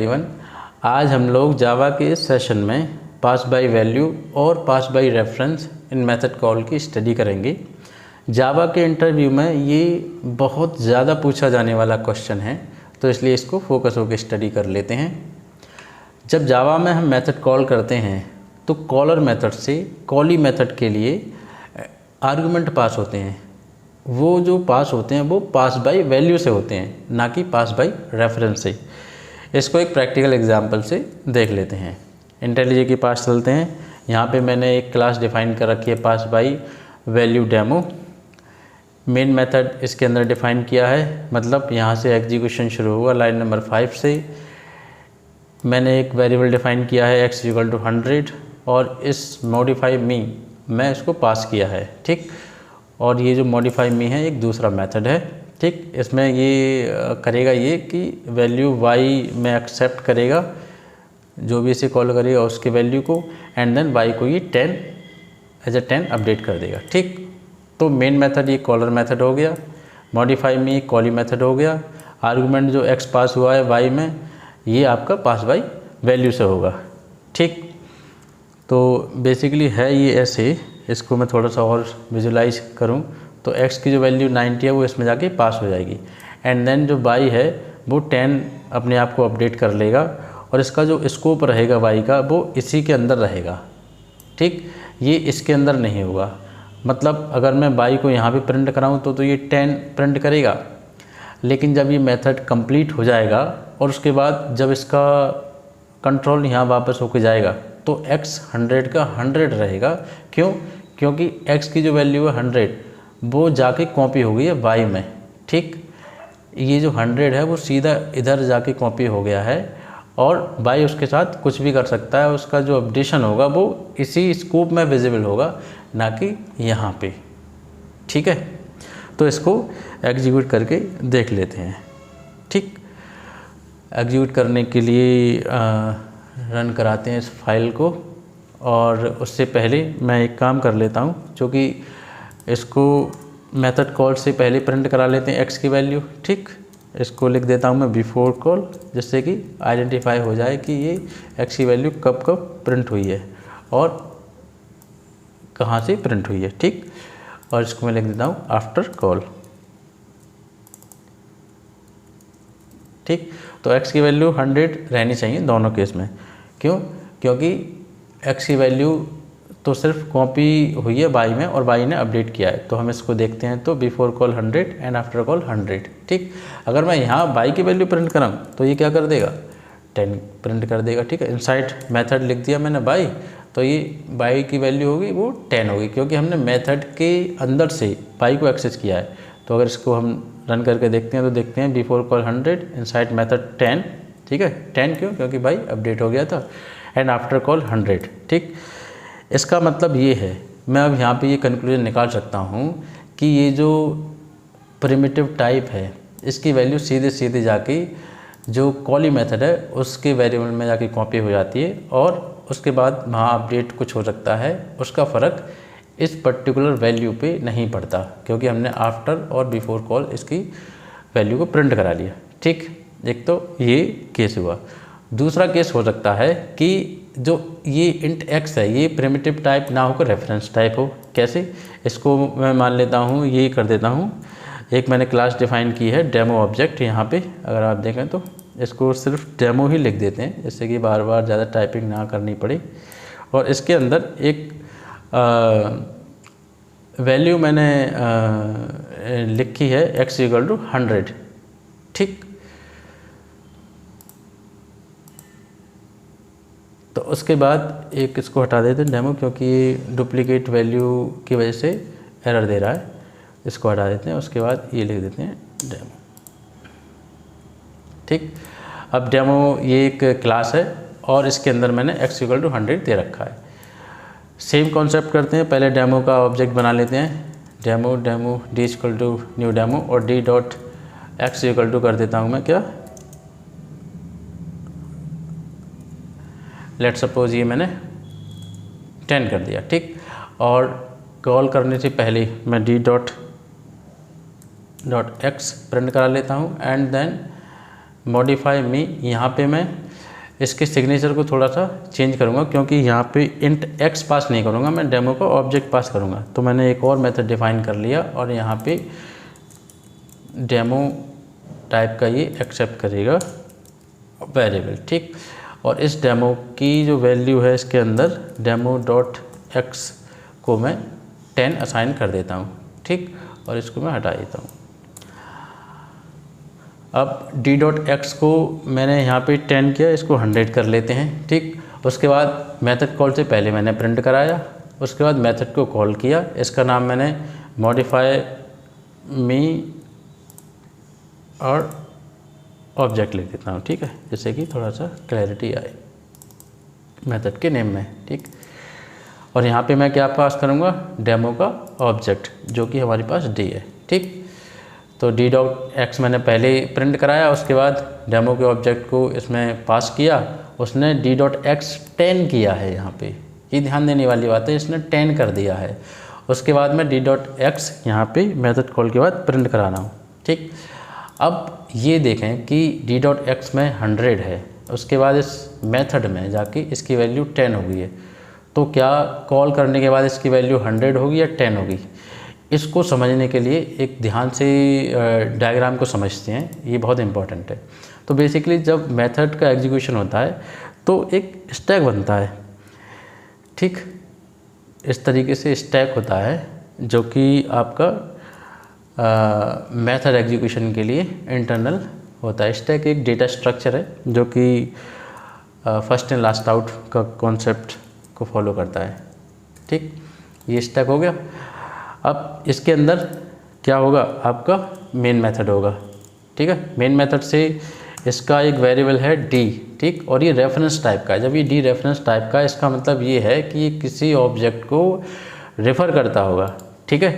Everyone. आज हम लोग जावा के इस सेशन में पास बाय वैल्यू और pass by reference in method call की स्टडी करेंगे। जावा के इंटरव्यू में ये बहुत ज़्यादा पूछा जाने वाला क्वेश्चन है, तो इसलिए इसको फोकस होकर स्टडी कर लेते हैं। जब जावा में हम मेथड कॉल करते हैं तो कॉलर मेथड से कॉली मेथड के लिए आर्गुमेंट पास होते हैं। वो जो पास होते हैं वो पास बाय वैल्यू से होते हैं, ना कि पास बाय रेफरेंस से। इसको एक प्रैक्टिकल एग्जांपल से देख लेते हैं। इंटेलिजे के पास चलते हैं। यहाँ पे मैंने एक क्लास डिफ़ाइन कर रखी है pass by value demo. Main method इसके अंदर डिफ़ाइन किया है, मतलब यहाँ से एग्जीक्यूशन शुरू हुआ लाइन नंबर 5 से। मैंने एक वेरिएबल डिफ़ाइन किया है x = 100 और इस मॉडिफाई मी मैं इसको पास किया है, ठीक। और ये जो मॉडिफाई मी है एक दूसरा मेथड है, ठीक। इसमें ये करेगा ये कि वैल्यू y में एक्सेप्ट करेगा, जो भी इसे कॉल करेगा उसके वैल्यू को, एंड देन y को ये 10 अपडेट कर देगा, ठीक। तो मेन मेथड ये कॉलर मेथड हो गया, मॉडिफाई मी कॉली मेथड हो गया। आर्गुमेंट जो x पास हुआ है y में, ये आपका पास बाय वैल्यू से होगा, ठीक। तो बेसिकली है ये ऐसे। इसको मैं थोड़ा सा और विजुलाइज करूं तो x की जो वैल्यू 90 है वो इसमें जाके पास हो जाएगी, एंड देन जो y है वो 10 अपने आप को अपडेट कर लेगा, और इसका जो स्कोप रहेगा y का वो इसी के अंदर रहेगा, ठीक। ये इसके अंदर नहीं होगा। मतलब अगर मैं y को यहाँ पे प्रिंट कराऊँ तो ये 10 प्रिंट करेगा, लेकिन जब ये मेथड कंप्लीट हो जाएगा और उसके बाद जब इसका कंट्रोल यहाँ वापस होके जाएगा तो x 100 का 100 रहेगा। क्यों? क्योंकि x की जो वैल्यू है 100 वो जाके कॉपी हो गई है y में, ठीक। ये जो 100 है वो सीधा इधर जाके कॉपी हो गया है, और y उसके साथ कुछ भी कर सकता है। उसका जो अपडेशन होगा वो इसी स्कोप में विजिबल होगा, ना कि यहाँ पे, ठीक है। तो इसको एग्जीक्यूट करके देख लेते हैं, ठीक। एग्जीक्यूट करने के लिए रन कराते हैं इस फाइल को, और उससे पहले मैं एक काम कर लेता हूँ, क्योंकि इसको मेथड कॉल से पहले प्रिंट करा लेते हैं x की वैल्यू, ठीक। इसको लिख देता हूँ मैं बिफोर कॉल, जिससे कि आइडेंटिफाई हो जाए कि ये x की वैल्यू कब कब प्रिंट हुई है और कहाँ से प्रिंट हुई है, ठीक। और इसको मैं लिख देता हूँ आफ्टर कॉल, ठीक। तो x की वैल्यू 100 रहनी चाहिए दोनों केस में। क्यों? क्योंकि x की वैल्यू तो सिर्फ कॉपी हुई है y में और y ने अपडेट किया है। तो हम इसको देखते हैं, तो before call 100 and after call 100, ठीक। अगर मैं यहाँ y की वैल्यू प्रिंट कराऊँ तो ये क्या कर देगा, 10 प्रिंट कर देगा, ठीक है। इनसाइड मेथड लिख दिया मैंने y, तो ये y की वैल्यू होगी वो 10 होगी, क्योंकि हमने मेथड के अंदर से y को एक्सेस किया है। तो अगर इसको हम रन करके देखते हैं तो देखते हैं बिफोर कॉल 100 इनसाइड मेथड 10, ठीक है। 10 क्यों? क्योंकि y अपडेट हो गया था, एंड आफ्टर कॉल 100, ठीक। इसका मतलब ये है, मैं अब यहाँ पे ये कंक्लूजन निकाल सकता हूँ कि ये जो प्रिमिटिव टाइप है इसकी वैल्यू सीधे सीधे जाके जो कॉली मेथड है उसके वेरिएबल में जाके कॉपी हो जाती है, और उसके बाद वहाँ अपडेट कुछ हो सकता है, उसका फ़र्क इस पर्टिकुलर वैल्यू पे नहीं पड़ता, क्योंकि हमने आफ्टर और बिफोर कॉल इसकी वैल्यू को प्रिंट करा लिया, ठीक। एक तो ये केस हुआ। दूसरा केस हो सकता है कि जो ये इंट x है ये प्रिमिटिव टाइप ना होकर रेफरेंस टाइप हो। कैसे? इसको मैं मान लेता हूँ, ये कर देता हूँ। एक मैंने क्लास डिफ़ाइन की है डेमो ऑब्जेक्ट, यहाँ पे अगर आप देखें तो इसको सिर्फ डेमो ही लिख देते हैं, जिससे कि बार बार ज़्यादा टाइपिंग ना करनी पड़े। और इसके अंदर एक वैल्यू मैंने लिखी है x = 100, ठीक। तो उसके बाद एक इसको हटा देते हैं डेमो, क्योंकि ये डुप्लीकेट वैल्यू की वजह से एरर दे रहा है। इसको हटा देते हैं, उसके बाद ये लिख देते हैं डेमो, ठीक। अब डेमो ये एक क्लास है और इसके अंदर मैंने x = 100 दे रखा है। सेम कॉन्सेप्ट करते हैं, पहले डेमो का ऑब्जेक्ट बना लेते हैं, डेमो d = न्यू डेमो, और d.x = कर देता हूँ मैं क्या, लेट सपोज ये मैंने 10 कर दिया, ठीक। और कॉल करने से पहले मैं d.x प्रिंट करा लेता हूँ, एंड देन मॉडिफाई मी, यहाँ पे मैं इसके सिग्नेचर को थोड़ा सा चेंज करूँगा, क्योंकि यहाँ पे इंट x पास नहीं करूँगा, मैं डेमो का ऑब्जेक्ट पास करूँगा। तो मैंने एक और मेथड डिफाइन कर लिया और यहाँ पे डेमो टाइप का ये एक्सेप्ट करेगा वेरिएबल, ठीक। और इस डेमो की जो वैल्यू है इसके अंदर डेमो डॉट एक्स को मैं 10 असाइन कर देता हूँ, ठीक। और इसको मैं हटा देता हूँ। अब डी डॉट एक्स को मैंने यहाँ पे 10 किया, इसको 100 कर लेते हैं, ठीक। उसके बाद मेथड कॉल से पहले मैंने प्रिंट कराया, उसके बाद मेथड को कॉल किया, इसका नाम मैंने मॉडिफाई मी और ऑब्जेक्ट लिख देता हूँ, ठीक है, जिससे कि थोड़ा सा क्लैरिटी आए मेथड के नेम में, ठीक। और यहाँ पे मैं क्या पास करूँगा, डेमो का ऑब्जेक्ट, जो कि हमारे पास डी है, ठीक। तो डी डॉट एक्स मैंने पहले प्रिंट कराया, उसके बाद डेमो के ऑब्जेक्ट को इसमें पास किया, उसने डी डॉट एक्स 10 किया है। यहाँ पे ये ध्यान देने वाली बात है, इसने 10 कर दिया है। उसके बाद मैं डी डॉट एक्स यहाँ पे मेथड कॉल के बाद प्रिंट कराना हूँ, ठीक। अब ये देखें कि डी डॉट एक्स में 100 है, उसके बाद इस मेथड में जाके इसकी वैल्यू 10 हो गई है। तो क्या कॉल करने के बाद इसकी वैल्यू 100 होगी या 10 होगी? इसको समझने के लिए एक ध्यान से डायग्राम को समझते हैं, ये बहुत इंपॉर्टेंट है। तो बेसिकली जब मेथड का एग्जीक्यूशन होता है तो एक स्टैक बनता है, ठीक। इस तरीके से स्टैक होता है जो कि आपका मेथड एग्जीक्यूशन के लिए इंटरनल होता है। स्टैक एक डेटा स्ट्रक्चर है जो कि फर्स्ट एंड लास्ट आउट का कॉन्सेप्ट को फॉलो करता है, ठीक। ये स्टैक हो गया। अब इसके अंदर क्या होगा, आपका मेन मेथड होगा, ठीक है। मेन मेथड से इसका एक वेरिएबल है डी, ठीक। और ये रेफरेंस टाइप का है। जब ये डी रेफरेंस टाइप का है, इसका मतलब ये है कि ये किसी ऑब्जेक्ट को रेफ़र करता होगा, ठीक है।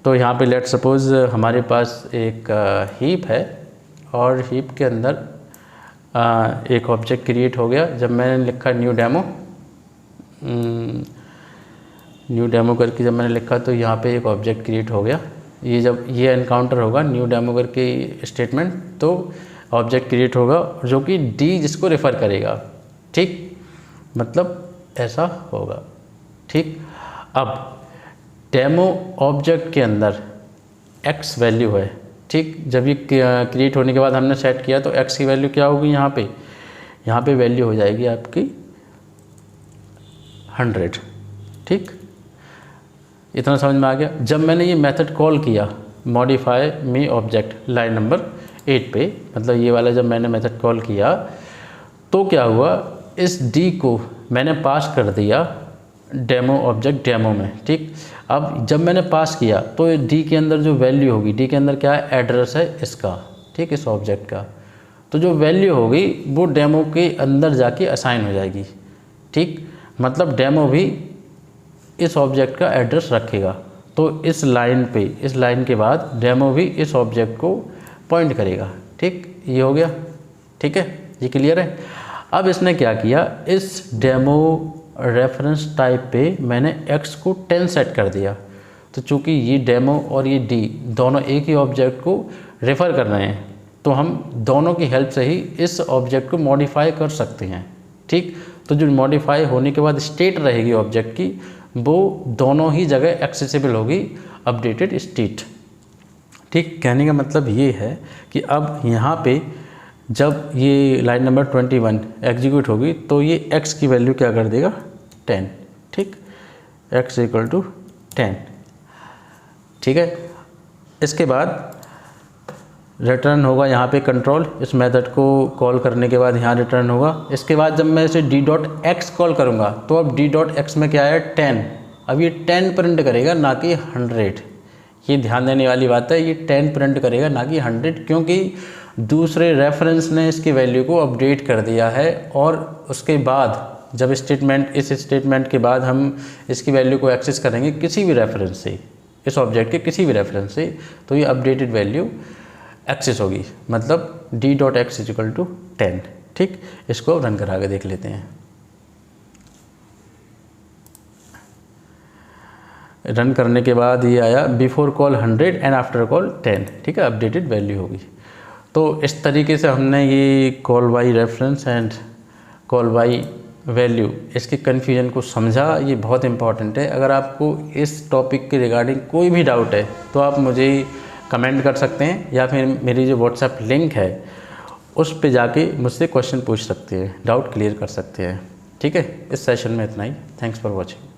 तो यहाँ पे लेट सपोज हमारे पास एक हीप है और हीप के अंदर एक ऑब्जेक्ट क्रिएट हो गया। जब मैंने लिखा न्यू डेमो करके जब मैंने लिखा तो यहाँ पे एक ऑब्जेक्ट क्रिएट हो गया। ये जब ये एनकाउंटर होगा न्यू डेमो करके स्टेटमेंट, तो ऑब्जेक्ट क्रिएट होगा जो कि डी जिसको रेफ़र करेगा, ठीक। मतलब ऐसा होगा, ठीक। अब डेमो ऑब्जेक्ट के अंदर एक्स वैल्यू है, ठीक। जब ये क्रिएट होने के बाद हमने सेट किया तो एक्स की वैल्यू क्या होगी, यहाँ पे वैल्यू हो जाएगी आपकी 100, ठीक। इतना समझ में आ गया। जब मैंने ये मेथड कॉल किया मॉडिफाई मी ऑब्जेक्ट लाइन नंबर 8 पे, मतलब ये वाला जब मैंने मेथड कॉल किया तो क्या हुआ, इस डी को मैंने पास कर दिया डेमो ऑब्जेक्ट डेमो में, ठीक। अब जब मैंने पास किया तो डी के अंदर जो वैल्यू होगी, डी के अंदर क्या है, एड्रेस है इसका, ठीक, इस ऑब्जेक्ट का। तो जो वैल्यू होगी वो डेमो के अंदर जाके असाइन हो जाएगी, ठीक। मतलब डेमो भी इस ऑब्जेक्ट का एड्रेस रखेगा। तो इस लाइन पे, इस लाइन के बाद डेमो भी इस ऑब्जेक्ट को पॉइंट करेगा, ठीक। ये हो गया, ठीक है, ये क्लियर है। अब इसने क्या किया, इस डेमो रेफरेंस टाइप पे मैंने x को 10 सेट कर दिया। तो चूँकि ये डेमो और ये डी दोनों एक ही ऑब्जेक्ट को रेफ़र कर रहे हैं, तो हम दोनों की हेल्प से ही इस ऑब्जेक्ट को मॉडिफाई कर सकते हैं, ठीक। तो जो मॉडिफाई होने के बाद स्टेट रहेगी ऑब्जेक्ट की, वो दोनों ही जगह एक्सेसिबल होगी, अपडेटेड स्टेट, ठीक। कहने का मतलब ये है कि अब यहाँ पे जब ये लाइन नंबर 21 एग्जीक्यूट होगी तो ये x की वैल्यू क्या कर देगा, 10, ठीक। x इक्वल टू 10, ठीक है। इसके बाद रिटर्न होगा यहाँ पे कंट्रोल, इस मेथड को कॉल करने के बाद यहाँ रिटर्न होगा। इसके बाद जब मैं इसे डी डॉट एक्स कॉल करूँगा तो अब डी डॉट एक्स में क्या है, 10। अब ये 10 प्रिंट करेगा, ना कि 100। ये ध्यान देने वाली बात है, ये 10 प्रिंट करेगा ना कि 100, क्योंकि दूसरे रेफरेंस ने इसकी वैल्यू को अपडेट कर दिया है। और उसके बाद जब स्टेटमेंट, इस स्टेटमेंट के बाद हम इसकी वैल्यू को एक्सेस करेंगे किसी भी रेफरेंस से, इस ऑब्जेक्ट के किसी भी रेफरेंस से, तो ये अपडेटेड वैल्यू एक्सेस होगी। मतलब D dot X equal to 10, ठीक। इसको रन करा के देख लेते हैं। रन करने के बाद ये आया before call 100 and after call 10, ठीक है, अपडेटेड वैल्यू होगी। तो इस तरीके से हमने ये call by reference and call by value, इसके कन्फ्यूजन को समझा, ये बहुत इंपॉर्टेंट है। अगर आपको इस टॉपिक के रिगार्डिंग कोई भी डाउट है तो आप मुझे कमेंट कर सकते हैं या फिर मेरी जो व्हाट्सएप लिंक है उस पे जाके मुझसे क्वेश्चन पूछ सकते हैं, डाउट क्लियर कर सकते हैं। ठीक है, इस सेशन में इतना ही। Thanks for watching.